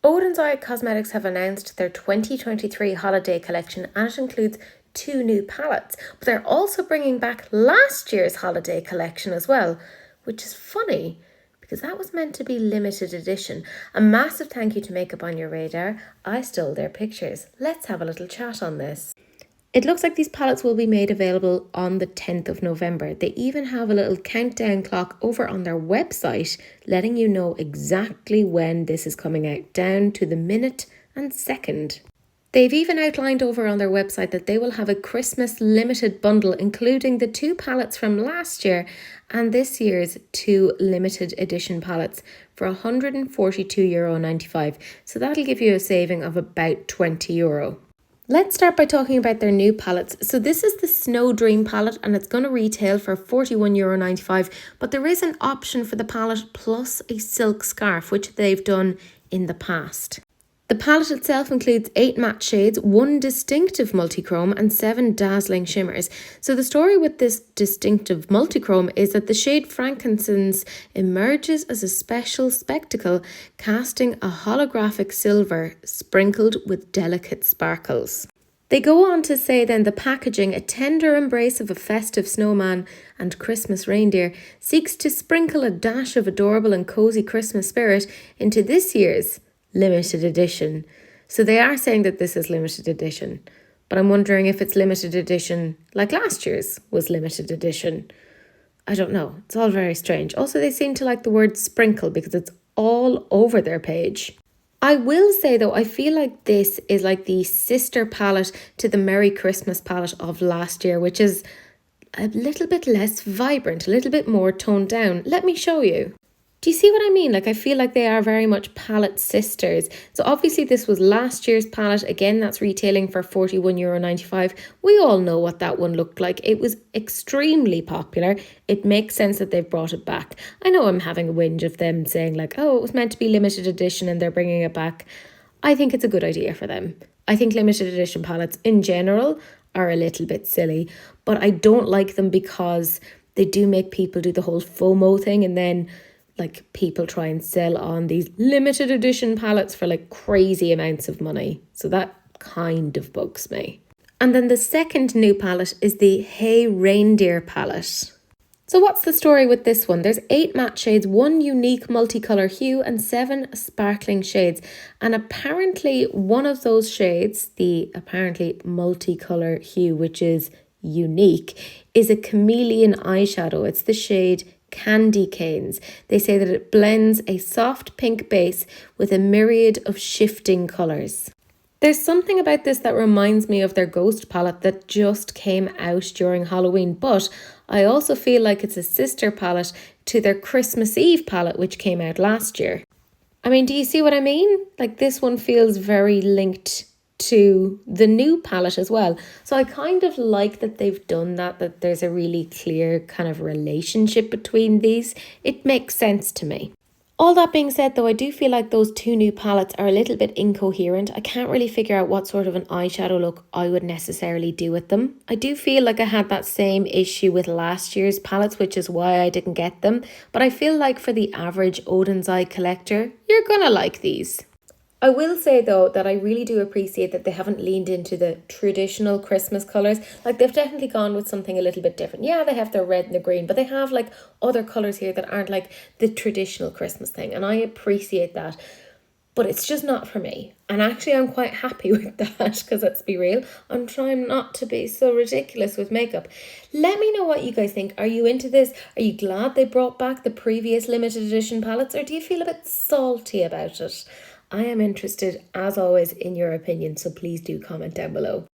Oden's Cosmetics have announced their 2023 holiday collection, and it includes 2 new palettes, but they're also bringing back last year's holiday collection as well, which is funny because that was meant to be limited edition. A massive thank you to Makeup on Your Radar. I stole their pictures. Let's have a little chat on this. It looks like these palettes will be made available on the 10th of November. They even have a little countdown clock over on their website letting you know exactly when this is coming out, down to the minute and second. They've even outlined over on their website that they will have a Christmas limited bundle, including the 2 palettes from last year and this year's 2 limited edition palettes for €142.95. So that'll give you a saving of about €20. Let's start by talking about their new palettes. So this is the Snow Dream palette and it's going to retail for €41.95, but there is an option for the palette plus a silk scarf, which they've done in the past. The palette itself includes 8 matte shades, 1 distinctive multichrome and 7 dazzling shimmers. So the story with this distinctive multichrome is that the shade Frankincense emerges as a special spectacle, casting a holographic silver sprinkled with delicate sparkles. They go on to say then the packaging, a tender embrace of a festive snowman and Christmas reindeer, seeks to sprinkle a dash of adorable and cozy Christmas spirit into this year's limited edition. So they are saying that this is limited edition, but I'm wondering if it's limited edition like last year's was limited edition. I don't know. It's all very strange. Also, they seem to like the word sprinkle because it's all over their page. I will say though, I feel like this is like the sister palette to the Merry Christmas palette of last year, which is a little bit less vibrant, a little bit more toned down. Let me show you. Do you see what I mean? Like, I feel like they are very much palette sisters. So obviously this was last year's palette. Again, that's retailing for €41.95. We all know what that one looked like. It was extremely popular. It makes sense that they've brought it back. I know I'm having a whinge of them saying like, oh, it was meant to be limited edition and they're bringing it back. I think it's a good idea for them. I think limited edition palettes in general are a little bit silly, but I don't like them because they do make people do the whole FOMO thing, and then like people try and sell on these limited edition palettes for like crazy amounts of money. So that kind of bugs me. And then the second new palette is the Hey Reindeer palette. So what's the story with this one? There's 8 matte shades, 1 unique multicolour hue and 7 sparkling shades. And apparently one of those shades, the apparently multicolour hue, which is unique, is a chameleon eyeshadow. It's the shade Candy Canes. They say that it blends a soft pink base with a myriad of shifting colours. There's something about this that reminds me of their Ghost palette that just came out during Halloween, but I also feel like it's a sister palette to their Christmas Eve palette, which came out last year. I mean, do you see what I mean? Like, this one feels very linked to the new palette as well. So I kind of like that they've done that there's a really clear kind of relationship between these. It makes sense to me. All that being said though, I do feel like those 2 new palettes are a little bit incoherent. I can't really figure out what sort of an eyeshadow look I would necessarily do with them. I do feel like I had that same issue with last year's palettes, which is why I didn't get them. But I feel like for the average Oden's Eye collector, you're gonna like these. I will say though that I really do appreciate that they haven't leaned into the traditional Christmas colours. Like, they've definitely gone with something a little bit different. Yeah, they have their red and the green, but they have like other colours here that aren't like the traditional Christmas thing, and I appreciate that. But it's just not for me. And actually I'm quite happy with that because let's be real, I'm trying not to be so ridiculous with makeup. Let me know what you guys think. Are you into this? Are you glad they brought back the previous limited edition palettes, or do you feel a bit salty about it? I am interested, as always, in your opinion, so please do comment down below.